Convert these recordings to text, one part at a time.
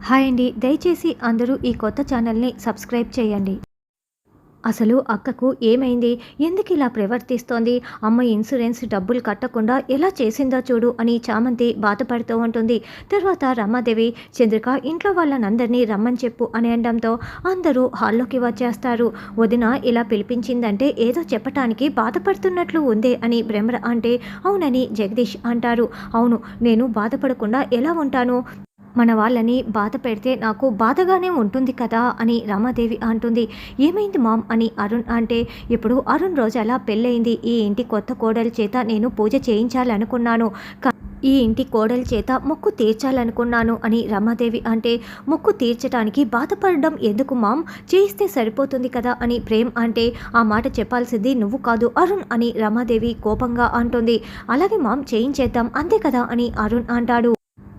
Hi అండి. దయచేసి అందరూ ఈ కొత్త ఛానల్‌ని సబ్స్క్రైబ్ చేయండి. అసలు అక్కకు ఏమైంది? ఎందుకిలా ప్రవర్తిస్తోంది? అమ్మ ఇన్సూరెన్స్ డబ్బులు కట్టకుండా ఎలా చేసిందో చూడు అని చామంతి బాధపడుతూ ఉంటుంది. తర్వాత రమాదేవి, చంద్రిక ఇంట్లో వాళ్ళనందరినీ రమ్మని చెప్పు అని అనడంతో అందరూ హాల్లోకి వచ్చేస్తారు. వదిన ఇలా పిలిపించిందంటే ఏదో చెప్పటానికి బాధపడుతున్నట్లు ఉందే అని భ్రమర అంటే అవునని జగదీష్ అంటారు. అవును, నేను బాధపడకుండా ఎలా ఉంటాను? మన వాళ్ళని బాధ పెడితే నాకు బాధగానే ఉంటుంది కదా అని రమాదేవి అంటుంది. ఏమైంది మామ్ అని అరుణ్ అంటే ఇప్పుడు అరుణ్ రోజలా పెళ్ళయింది. ఈ ఇంటి కొత్త కోడలి చేత నేను పూజ చేయించాలనుకున్నాను. ఈ ఇంటి కోడలి చేత మొక్కు తీర్చాలనుకున్నాను అని రమాదేవి అంటే మొక్కు తీర్చడానికి బాధపడడం ఎందుకు మామ్, చేయిస్తే సరిపోతుంది కదా అని ప్రేమ్ అంటే ఆ మాట చెప్పాల్సింది నువ్వు కాదు అరుణ్ అని రమాదేవి కోపంగా అంటుంది. అలాగే మామ్, చేయించేద్దాం అంతే కదా అని అరుణ్ అంటాడు.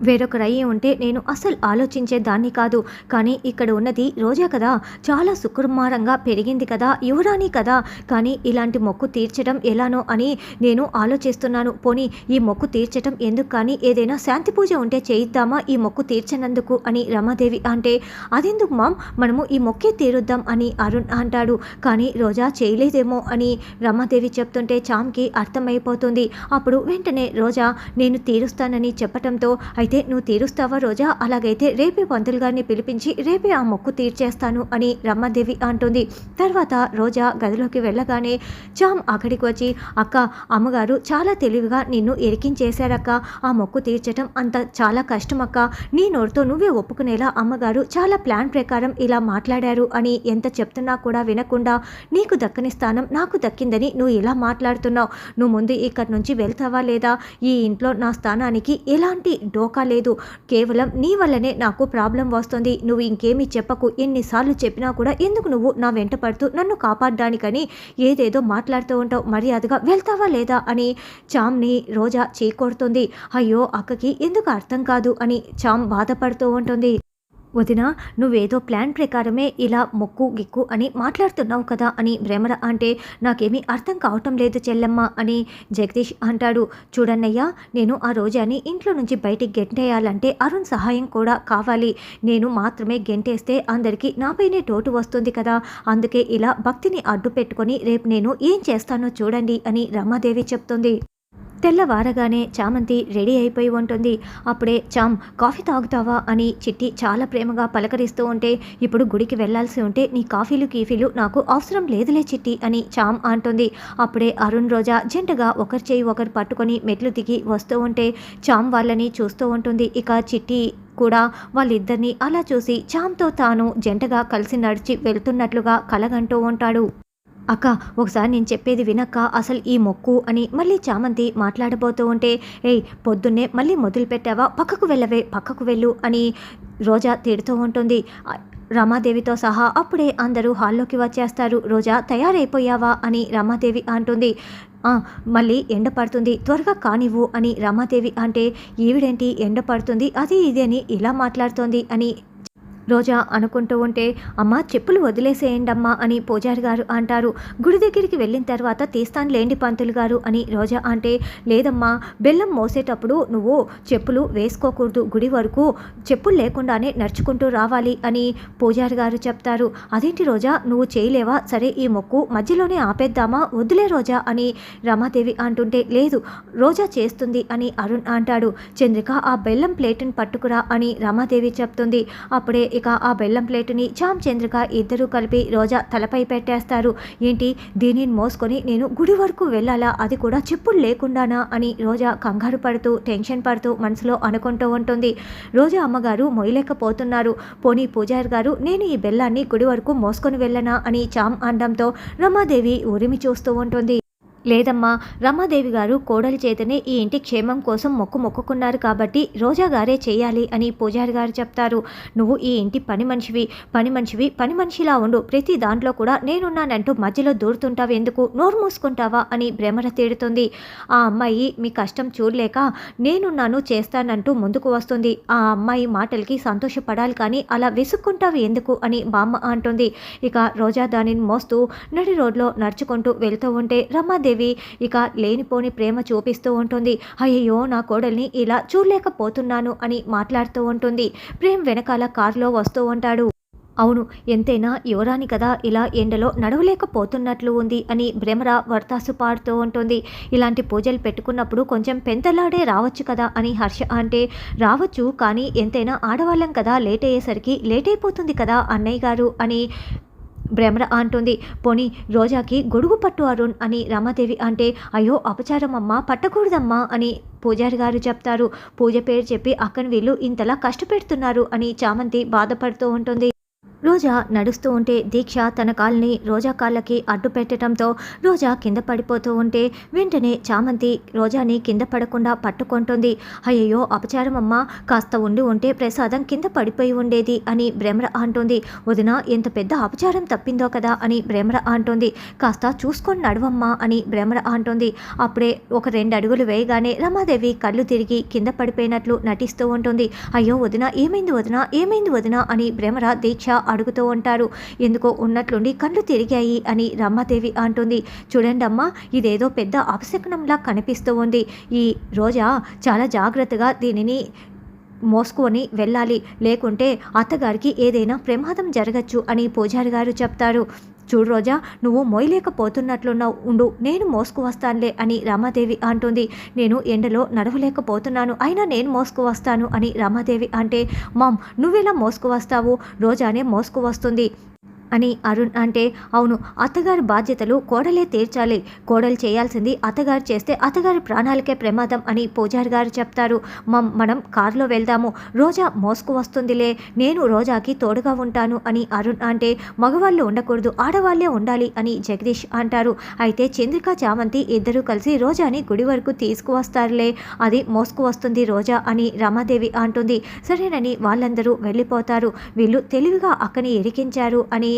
వేరొకరయ్యి ఉంటే నేను అసలు ఆలోచించేదాన్ని కాదు. కానీ ఇక్కడ ఉన్నది రోజా కదా, చాలా సుకుమారంగా పెరిగింది కదా, యువరాణి కదా. కానీ ఇలాంటి మొక్కు తీర్చడం ఎలానో అని నేను ఆలోచిస్తున్నాను. పోనీ ఈ మొక్కు తీర్చడం ఎందుకు, కానీ ఏదైనా శాంతి పూజ ఉంటే చేయిద్దామా ఈ మొక్కు తీర్చనందుకు అని రమాదేవి అంటే అదెందుకు మామ్, మనము ఈ మొక్కే తీరుద్దాం అని అరుణ్ అంటాడు. కానీ రోజా చేయలేదేమో అని రమాదేవి చెప్తుంటే చామ్కి అర్థమైపోతుంది. అప్పుడు వెంటనే రోజా నేను తీరుస్తానని చెప్పటంతో అయితే నువ్వు తీరుస్తావా రోజా? అలాగైతే రేపే పంతులు గారిని పిలిపించి రేపే ఆ మొక్కు తీర్చేస్తాను అని రమాదేవి అంటుంది. తర్వాత రోజా గదిలోకి వెళ్ళగానే చామ్ అక్కడికి వచ్చి అక్క, అమ్మగారు చాలా తెలివిగా నిన్ను ఇరికించేశారక్క. ఆ మొక్కు తీర్చడం అంత చాలా కష్టం అక్క. నీ నోటితో నువ్వే ఒప్పుకునేలా అమ్మగారు చాలా ప్లాన్ ప్రకారం ఇలా మాట్లాడారు అని ఎంత చెప్తున్నా కూడా వినకుండా నీకు దక్కని స్థానం నాకు దక్కిందని నువ్వు ఇలా మాట్లాడుతున్నావు. నువ్వు ముందు ఇక్కడి నుంచి వెళ్తావా లేదా? ఈ ఇంట్లో నా స్థానానికి ఎలాంటి డోకా లేదు. కేవలం నీ వల్లనే నాకు ప్రాబ్లం వస్తుంది. నువ్వు ఇంకేమీ చెప్పకు. ఎన్నిసార్లు చెప్పినా కూడా ఎందుకు నువ్వు నా వెంట పడుతూ నన్ను కాపాడడానికని ఏదేదో మాట్లాడుతూ ఉంటావు. మర్యాదగా వెళ్తావా లేదా అని చామ్ని రోజా చీకొడుతుంది. అయ్యో అక్కకి ఎందుకు అర్థం కాదు అని చామ్ బాధపడుతూ ఉంటుంది. వదిన, నువ్వేదో ప్లాన్ ప్రకారమే ఇలా మొక్కు గిక్కు అని మాట్లాడుతున్నావు కదా అని భ్రమర అంటే నాకేమీ అర్థం కావటం లేదు చెల్లెమ్మ అని జగదీష్ అంటాడు. చూడన్నయ్యా, నేను ఆ రోజాని ఇంట్లో నుంచి బయటికి గెంటేయాలంటే అరుణ్ సహాయం కూడా కావాలి. నేను మాత్రమే గెంటేస్తే అందరికీ నాపైనే టోటు వస్తుంది కదా. అందుకే ఇలా భక్తిని అడ్డు పెట్టుకొని రేపు నేను ఏం చేస్తానో చూడండి అని రమాదేవి చెప్తుంది. తెల్లవారగానే చామంతి రెడీ అయిపోయి ఉంటుంది. అప్పుడే చామ్, కాఫీ తాగుతావా అని చిట్టి చాలా ప్రేమగా పలకరిస్తూ ఉంటే ఇప్పుడు గుడికి వెళ్లాల్సి ఉంటే నీ కాఫీలు కీఫీలు నాకు అవసరం లేదులే చిట్టి అని చామ్ అంటుంది. అప్పుడే అరుణ్ రోజా జంటగా ఒకరి చేయి ఒకరు పట్టుకొని మెట్లు దిగి వస్తూ ఉంటే చామ్ వాళ్ళని చూస్తూ ఉంటుంది. ఇక చిట్టి కూడా వాళ్ళిద్దరినీ అలా చూసి చామ్తో తాను జంటగా కలిసి నడిచి వెళ్తున్నట్లుగా కలగంటూ ఉంటాడు. అక్క, ఒకసారి నేను చెప్పేది వినక్క, అసలు ఈ మొక్కు అని మళ్ళీ చామంతి మాట్లాడబోతూ ఉంటే ఏయ్ పొద్దున్నే మళ్ళీ మొదలు పెట్టావా, పక్కకు వెళ్ళవే, పక్కకు వెళ్ళు అని రోజా తిడుతూ ఉంటుంది. రమాదేవితో సహా అప్పుడే అందరూ హాల్లోకి వచ్చేస్తారు. రోజా తయారైపోయావా అని రమాదేవి అంటుంది. మళ్ళీ ఎండ పడుతుంది, త్వరగా కానివ్వు అని రమాదేవి అంటే ఈవిడేంటి ఎండ పడుతుంది అది ఇది అని ఇలా మాట్లాడుతోంది అని రోజా అనుకుంటూ ఉంటే అమ్మ చెప్పులు వదిలేసేయండమ్మా అని పూజారి గారు అంటారు. గుడి దగ్గరికి వెళ్ళిన తర్వాత తీస్తాను లేండి పంతులు గారు అని రోజా అంటే లేదమ్మా, బెల్లం మోసేటప్పుడు నువ్వు చెప్పులు వేసుకోకూడదు, గుడి వరకు చెప్పులు లేకుండానే నడుచుకుంటూ రావాలి అని పూజారి గారు చెప్తారు. అదేంటి రోజా, నువ్వు చేయలేవా? సరే ఈ మొక్కు మధ్యలోనే ఆపేద్దామా? వద్దులే రోజా అని రమాదేవి అంటుంటే లేదు, రోజా చేస్తుంది అని అరుణ్ అంటాడు. చంద్రిక ఆ బెల్లం ప్లేటుని పట్టుకురా అని రమాదేవి చెప్తుంది. అప్పుడే ఇక ఆ బెల్లం ప్లేటుని చామ్ చంద్రిక ఇద్దరూ కలిపి రోజా తలపై పెట్టేస్తారు. ఏంటి, దీనిని మోసుకొని నేను గుడి వరకు వెళ్ళాలా, అది కూడా చెప్పులు లేకుండానా అని రోజా కంగారు పడుతూ టెన్షన్ పడుతూ మనసులో అనుకుంటూ ఉంటుంది. రోజా అమ్మగారు మొయ్యలేకపోతున్నారు. పోనీ పూజారి గారు నేను ఈ బెల్లాన్ని గుడి వరకు మోసుకొని వెళ్ళనా అని చామ్ అనడంతో రమాదేవి ఉరిమి చూస్తూ ఉంటుంది. లేదమ్మా, రమాదేవి గారు కోడలి చేతనే ఈ ఇంటి క్షేమం కోసం మొక్కుకున్నారు కాబట్టి రోజా గారే చేయాలి అని పూజారి గారు చెప్తారు. నువ్వు ఈ ఇంటి పని మనిషిలా ఉండు, ప్రతి దాంట్లో కూడా నేనున్నానంటూ మధ్యలో దూరుతుంటావు ఎందుకు, నోరు మూసుకుంటావా అని భ్రమర తీడుతుంది. ఆ అమ్మాయి మీ కష్టం చూడలేక నేనున్నాను చేస్తానంటూ ముందుకు వస్తుంది. ఆ అమ్మాయి మాటలకి సంతోషపడాలి కానీ అలా విసుక్కుంటావు ఎందుకు అని బామ్మ అంటుంది. ఇక రోజా దానిని మోస్తూ నడి రోడ్లో నడుచుకుంటూ వెళ్తూ ఉంటే రమాదేవి రమాదేవి ఇక లేనిపోని ప్రేమ చూపిస్తూ ఉంటుంది. అయ్యయ్యో నా కోడల్ని ఇలా చూడలేకపోతున్నాను అని మాట్లాడుతూ ఉంటుంది. ప్రేమ్ వెనకాల కారులో వస్తూ ఉంటాడు. అవును, ఎంతైనా యువరాణి కదా, ఇలా ఎండలో నడవలేకపోతున్నట్లు ఉంది అని భ్రమర వర్తాసు పాడుతూ ఉంటుంది. ఇలాంటి పూజలు పెట్టుకున్నప్పుడు కొంచెం పెంతలాడే రావచ్చు కదా అని హర్ష అంటే, రావచ్చు కానీ ఎంతైనా ఆడవాళ్ళం కదా, లేట్ అయ్యేసరికి లేట్ అయిపోతుంది కదా అన్నయ్య గారు అని భ్రమర అంటుంది. పోనీ రోజాకి గొడుగు పట్టు అరుణ్ అని రమాదేవి అంటే, అయ్యో అపచారం అమ్మా, పట్టకూడదమ్మా అని పూజారి గారు చెప్తారు. పూజ పేరు చెప్పి అక్కని వీళ్ళు ఇంతలా కష్టపెడుతున్నారు అని చామంతి బాధపడుతూ ఉంటుంది. రోజా నడుస్తూ ఉంటే దీక్ష తన కాల్ని రోజా కాళ్ళకి అడ్డు పెట్టడంతో రోజా కింద పడిపోతూ ఉంటే వెంటనే చామంతి రోజాని కింద పడకుండా పట్టుకుంటుంది. అయ్యయ్యో అపచారం అమ్మ, కాస్త ఉండి ఉంటే ప్రసాదం కింద పడిపోయి ఉండేది అని భ్రమర అంటుంది. వదిన ఎంత పెద్ద అపచారం తప్పిందో కదా అని భ్రమర అంటుంది. కాస్త చూసుకొని నడవమ్మా అని భ్రమర అంటుంది. అప్పుడే ఒక 2 అడుగులు వేయగానే రమాదేవి కళ్ళు తిరిగి కింద పడిపోయినట్లు నటిస్తూ ఉంటుంది. అయ్యో వదిన, ఏమైంది వదిన, ఏమైంది వదిన అని భ్రమర దీక్ష అడుగుతూ ఉంటారు. ఎందుకో ఉన్నట్లుండి కళ్ళు తిరిగాయి అని రమాదేవి అంటుంది. చూడండమ్మా, ఇదేదో పెద్ద అపశకునంలా కనిపిస్తూ ఉంది. ఈ రోజా చాలా జాగ్రత్తగా దీనిని మోసుకొని వెళ్ళాలి, లేకుంటే అత్తగారికి ఏదైనా ప్రమాదం జరగచ్చు అని పూజారి గారు చెప్తారు. చూడు రోజా, నువ్వు మోయలేకపోతున్నట్లున్నావు, ఉండు నేను మోసుకు వస్తానులే అని రమాదేవి అంటుంది. నేను ఎండలో నడవలేకపోతున్నాను, అయినా నేను మోసుకు వస్తాను అని రమాదేవి అంటే, మామ్ నువ్వెలా మోసుకు వస్తావు, రోజానే మోసుకు వస్తుంది అని అరుణ్ అంటే, అవును అత్తగారి బాధ్యతలు కోడలే తీర్చాలి, కోడలు చేయాల్సింది అత్తగారు చేస్తే అత్తగారి ప్రాణాలకే ప్రమాదం అని పూజారి గారు చెప్తారు. మనం కారులో వెళ్దాము, రోజా మోసుకు వస్తుందిలే, నేను రోజాకి తోడుగా ఉంటాను అని అరుణ్ అంటే, మగవాళ్ళు ఉండకూడదు ఆడవాళ్లే ఉండాలి అని జగదీష్ అంటారు. అయితే చంద్రిక చామంతి ఇద్దరూ కలిసి రోజాని గుడి వరకు తీసుకువస్తారులే, అది మోసుకు వస్తుంది రోజా అని రమాదేవి అంటుంది. సరేనని వాళ్ళందరూ వెళ్ళిపోతారు. వీళ్ళు తెలివిగా అక్కని ఇరికించారు అని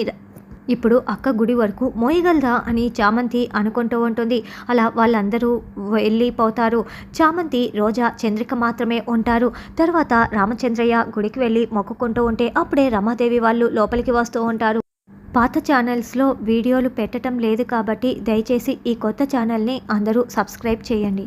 ఇప్పుడు అక్క గుడి వరకు మోయగలదా అని చామంతి అనుకుంటూ ఉంటుంది. అలా వాళ్ళందరూ వెళ్ళిపోతారు. చామంతి, రోజా, చంద్రిక మాత్రమే ఉంటారు. తర్వాత రామచంద్రయ్య గుడికి వెళ్ళి మొక్కుకుంటూ ఉంటే అప్పుడే రమాదేవి వాళ్ళు లోపలికి వస్తూ ఉంటారు. పాత ఛానల్స్లో వీడియోలు పెట్టడం లేదు కాబట్టి దయచేసి ఈ కొత్త ఛానల్ని అందరూ సబ్స్క్రైబ్ చేయండి.